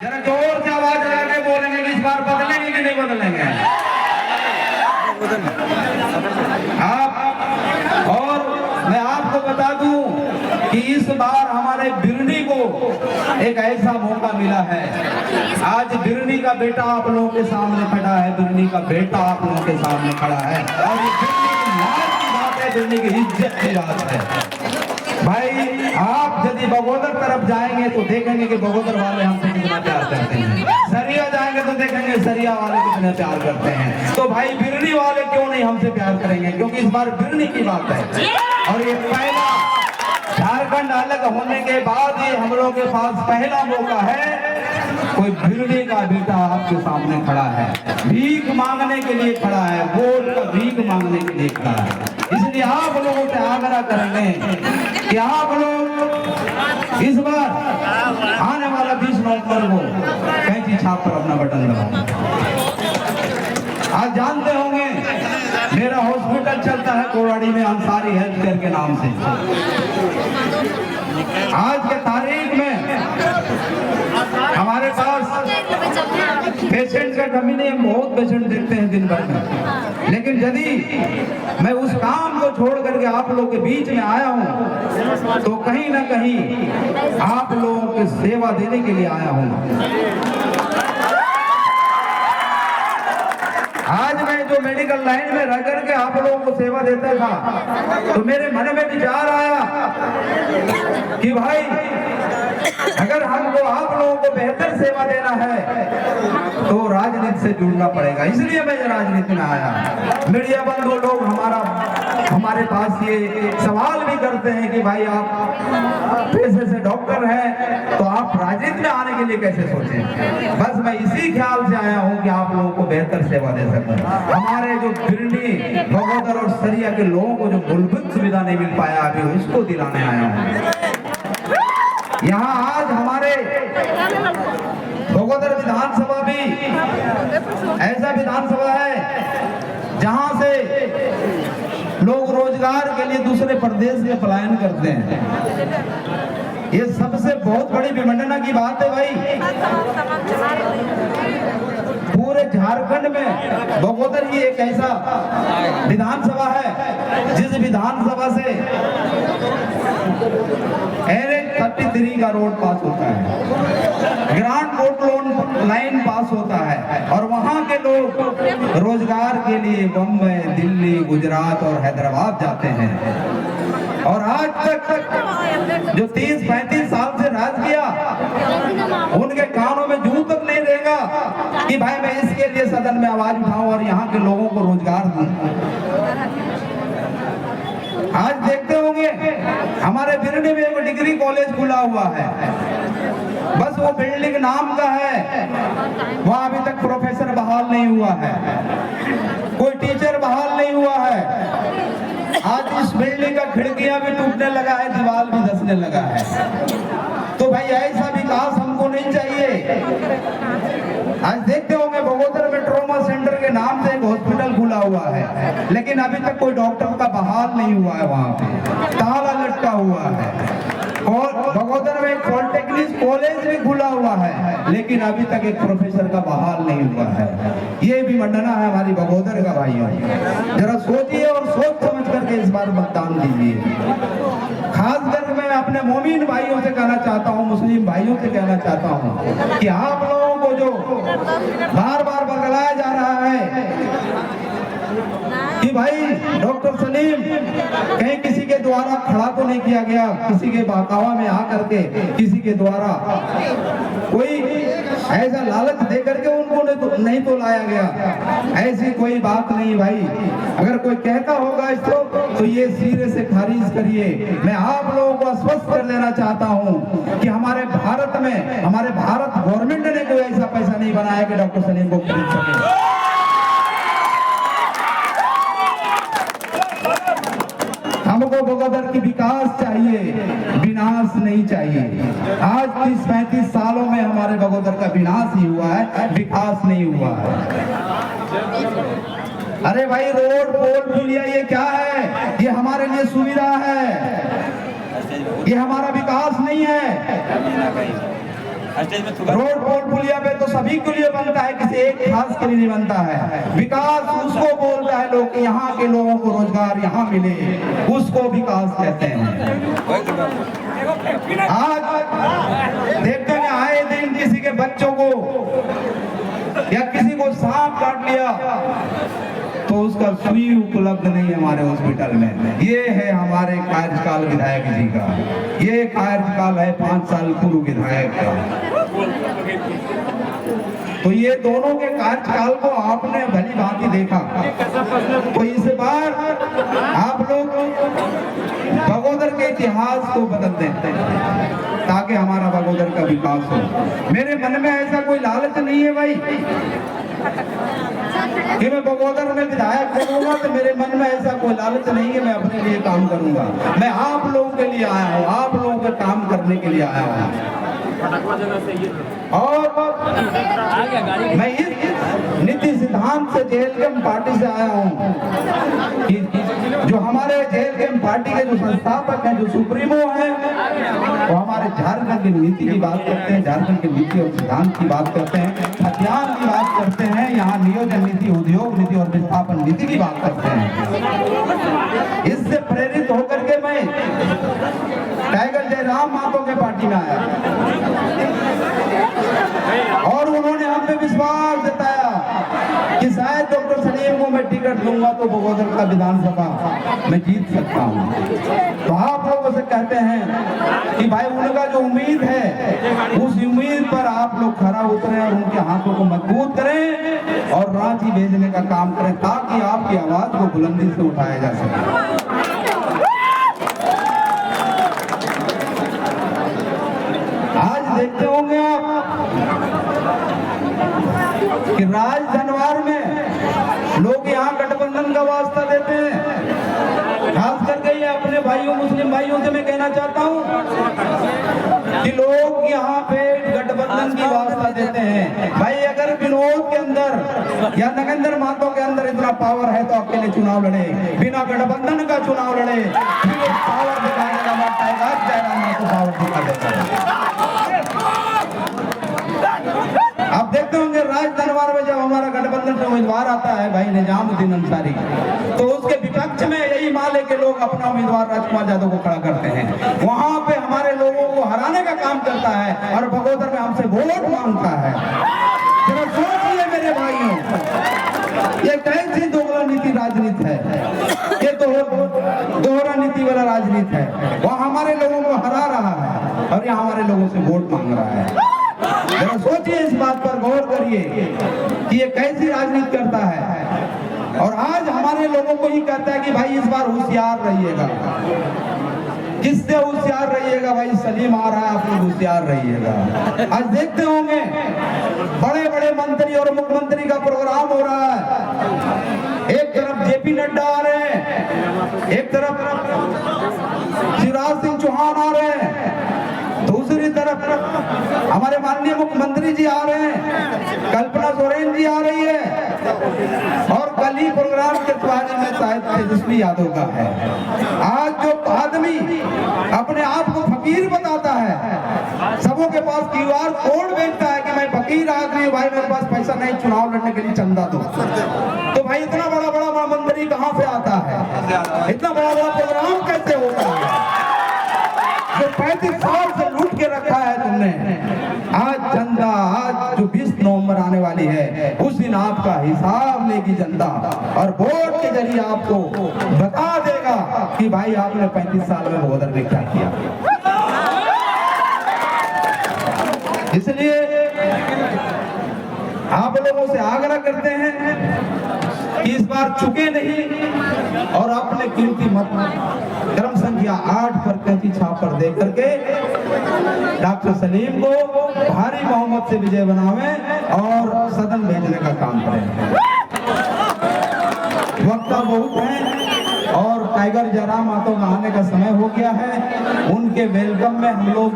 जरा जोर से आवाज लगा के बोलेंगे कि इस बार बदलेंगे कि नहीं बदलेंगे आप। और मैं आपको बता दूं कि इस बार हमारे बिरनी को एक ऐसा मौका मिला है। आज बिरनी का बेटा आप लोगों के सामने खड़ा है, बिरनी का बेटा आप लोगों के सामने खड़ा है और ये बिरनी की लाज की बात है, बिरनी की इज्जत की बात है। भाई आप यदि बगोदर तरफ जाएंगे तो देखेंगे कि बगोदर वाले हमसे कितना प्यार करते हैं, सरिया जाएंगे तो देखेंगे सरिया वाले कितने प्यार करते हैं। तो भाई बिरनी वाले क्यों नहीं हमसे प्यार करेंगे, क्योंकि इस बार बिरनी की बात है और ये पहला झारखंड अलग होने के बाद ये हम लोगों के पास पहला मौका है। कोई बिरनी का बेटा आपके सामने खड़ा है, भीख मांगने के लिए खड़ा है, वोट का भीख मांगने के लिए खड़ा है। इसलिए आप लोगों से आग्रह करेंगे कि आप लोग इस बार आने वाला 20 नवंबर को कैंची छाप पर अपना बटन दबाएं। आज जानते होंगे मेरा हॉस्पिटल चलता है कोराड़ी में अंसारी हेल्थ केयर के नाम से। आज के तारीख में हमारे पास पेशेंट का कमी नहीं, हम बहुत पेशेंट देखते हैं दिन भर में, लेकिन यदि मैं उस काम को छोड़ करके आप लोगों के बीच में आया हूं तो कहीं ना कहीं आप लोगों की सेवा देने के लिए आया हूं। आज मैं जो मेडिकल लाइन में रह करके आप लोगों को सेवा देता था तो मेरे मन में विचार आया कि भाई अगर हमको आप लोगों को बेहतर सेवा देना है तो राजनीति से जुड़ना पड़ेगा। इसलिए मैं राजनीति में आया। मीडिया बंधु लोग हमारे पास ये सवाल भी करते हैं कि भाई आप पेशे से डॉक्टर हैं तो आप राजनीति में आने के लिए कैसे सोचे। बस मैं इसी ख्याल से आया हूं कि आप लोगों को बेहतर सेवा दे सकूं। हमारे जो बिरनी बगोदर और सरिया के लोगों को जो मूलभूत सुविधा नहीं मिल पाया अभी उसको दिलाने आया हूं। यहाँ आज हमारे बगोदर विधानसभा भी ऐसा विधानसभा है जहां से लोग रोजगार के लिए दूसरे प्रदेश में पलायन करते हैं। ये सबसे बहुत बड़ी विडंबना की बात है भाई। पूरे झारखंड में बगोदर ही एक ऐसा विधानसभा है जिस विधानसभा से NH-33 का रोड पास होता है, ग्रांड कोर्ट लोन लाइन पास होता है और वहां के लोग रोजगार के लिए बम्बई, दिल्ली, गुजरात और हैदराबाद जाते हैं। और आज तक जो 30-35 साल से राज किया उनके कानों में जूं तक नहीं रहेगा कि भाई मैं इसके लिए सदन में आवाज उठाऊं और यहाँ के लोगों को रोजगार दूं। आज देखते होंगे हमारे बिरनी में एक डिग्री कॉलेज खुला हुआ है, बस वो बिल्डिंग नाम का है, वहां अभी तक प्रोफेसर बहाल नहीं हुआ है, कोई टीचर बहाल नहीं हुआ है। आज इस बिल्डिंग का खिड़कियां भी टूटने लगा है, दीवार भी धंसने लगा है। तो भाई ऐसा विकास हमको नहीं चाहिए। आज देखते होंगे बगोदर में ट्रॉमा सेंटर के नाम से एक हॉस्पिटल खुला हुआ है, लेकिन अभी तक कोई डॉक्टर का बहाल नहीं हुआ है, वहां पे ताला लटका हुआ है। और बगोदर में एक पॉलिटेक्निक कॉलेज भी खुला हुआ है, लेकिन अभी तक एक प्रोफेसर का बहाल नहीं हुआ है। ये भी मंडना है हमारी बगोदर का भाइयों। जरा सोचिए और सोच समझ करके इस बार मतदान दीजिए। खासकर मैं अपने मोमिन भाइयों से कहना चाहता हूँ, मुस्लिम भाइयों से कहना चाहता हूँ कि आप लोगों को जो बार बार बगलाया जा रहा है कि भाई डॉक्टर सलीम कहीं किसी के द्वारा खड़ा तो नहीं किया गया, किसी के बहकावा में आकर के किसी के द्वारा कोई ऐसा लालच दे करके उनको नहीं तो लाया गया, ऐसी कोई बात नहीं भाई। अगर कोई कहता होगा इसको तो ये सिरे से खारिज करिए। मैं आप लोगों को आश्वस्त कर देना चाहता हूँ कि हमारे भारत में हमारे भारत गवर्नमेंट ने कोई ऐसा पैसा नहीं बनाया कि डॉक्टर सलीम को खरीद सके। हमको बगोदर की विकास चाहिए, विनाश नहीं चाहिए। आज 30-35 सालों में हमारे बगोदर का विनाश ही हुआ है, विकास नहीं हुआ है। अरे भाई रोड पोल पुलिया ये क्या है? ये हमारे लिए सुविधा है, ये हमारा विकास नहीं है। रोड पोल पुलिया पे तो सभी के लिए बनता है, किसी एक खास के लिए नहीं बनता है। विकास उसको बोलता है लोग, यहाँ के लोगों को रोजगार यहाँ मिले, उसको विकास कहते हैं। आज देखते हैं आए दिन किसी के बच्चों को या किसी को सांप काट लिया तो उसका सुई उपलब्ध नहीं है हमारे हॉस्पिटल में। ये है हमारे कार्यकाल विधायक जी का, ये कार्यकाल है 5 साल पूर्व विधायक का। तो ये दोनों के कार्यकाल को आपने भली भांति देखा। तो इस बार आप लोग बगोदर के इतिहास को बदल देते हैं ताकि हमारा बगोदर का विकास हो। मेरे मन में ऐसा कोई लालच नहीं है भाई कि मैं बगोदर में विधायक बनूंगा, तो मेरे मन में ऐसा कोई लालच नहीं है मैं अपने लिए काम करूंगा। मैं आप लोगों के लिए आया हूँ, आप लोगों के काम करने के लिए आया हूँ। और मैं इस नीति सिद्धांत से जेएलकेएम पार्टी से आया हूँ कि जो हमारे जेएलकेएम पार्टी के जो संस्थापक हैं, जो सुप्रीमो हैं, वो हमारे झारखंड की नीति की बात करते हैं, झारखंड की नीति और सिद्धांत की बात करते हैं, अभियान की बात करते हैं, यहाँ नियोजन नीति, उद्योग नीति और विस्थापन नीति की बात करते हैं। इससे प्रेरित होकर के मैं टाइगर जयराम मातो के पार्टी में आया और उन्होंने हम पे विश्वास जताया कि शायद डॉक्टर सलीम को मैं टिकट दूंगा तो बगोदर का विधानसभा मैं जीत सकता हूं। तो आप लोगों से कहते हैं कि भाई उनका जो उम्मीद है उस उम्मीद पर आप लोग खरा उतरें और उनके हाथों को मजबूत करें और रांची भेजने का काम करें ताकि आपकी आवाज को बुलंदी से उठाया जा सके। आज देखते होंगे आप कि राज धनवार में लोग यहाँ गठबंधन का वास्ता देते हैं। खास करके ये अपने भाइयों मुस्लिम भाइयों से मैं कहना चाहता हूँ कि लोग यहाँ पे गठबंधन की वास्ता देते हैं। भाई अगर विनोद के अंदर या नगेंद्र महतो के अंदर इतना पावर है तो अकेले चुनाव लड़े, बिना गठबंधन का चुनाव लड़े, फिर पावर दिखाने का मौका आएगा, जयराम महतो पावर दिखा देगा। आप देखते होंगे राज दरबार में जब हमारा गठबंधन का उम्मीदवार आता है भाई निजामुद्दीन अंसारी, तो उसके विपक्ष में यही माले के लोग अपना उम्मीदवार राजकुमार यादव को खड़ा करते हैं। वहां पे हमारे लोगों को हराने का काम करता है और बगोदर में हमसे वोट मांगता है। जरा सोचिए मेरे भाइयों, ये कैसी दोगला नीति राजनीति है, ये तो दोहरा नीति वाला राजनीति है। वह हमारे लोगों को हरा रहा है और यहाँ हमारे लोगों से वोट मांग रहा है। जरा सोचिए, इस बात पर गौर करिए कि ये कैसी राजनीति करता है। और आज हमारे लोगों को ही कहता है कि भाई इस बार होशियार रहिएगा। किससे होशियार रहिएगा? भाई सलीम आ रहा है, आप लोग होशियार रहिएगा। आज देखते होंगे बड़े बड़े मंत्री और मुख्यमंत्री का प्रोग्राम हो रहा है। एक तरफ जेपी नड्डा आ रहे हैं, एक तरफ शिवराज सिंह चौहान आ रहे हैं, दूसरी तरफ हमारे माननीय मुख्यमंत्री जी आ रहे हैं, कल्पना सोरेन जी आ रही है और कल ही प्रोग्राम के बारे में शायद तेजस्वी यादव का है। आज जो आदमी अपने आप को फकीर बताता है, सबों के पास क्यूआर कोड भेजता है कि मैं फकीर आदमी हूं, भाई मेरे पास पैसा नहीं, चुनाव लड़ने के लिए चंदा दो। तो भाई इतना बड़ा बड़ा मंत्री कहां से आता है? इतना बड़ा बड़ा प्रोग्राम कैसे होता है? जो 35 साल से लूट के रखा है तुमने, आज जनता, आज जो 20 नवंबर आने वाली है उस दिन आपका हिसाब लेगी जनता और वोट के जरिए आपको बता देगा कि भाई आपने 35 साल में बगोदर में क्या किया। इसलिए आप लोगों से आग्रह करते हैं कि इस बार चुके नहीं और अपने कीमती मत क्रम संख्या 8 पर कैंची छाप पर दे करके डॉक्टर सलीम को भारी बहुमत से विजय बनावें और सदन भेजने का काम करें। वक्ता बहुत हैं और टाइगर जयराम महतो का आने का समय हो गया है। उनके वेलकम में हम लोग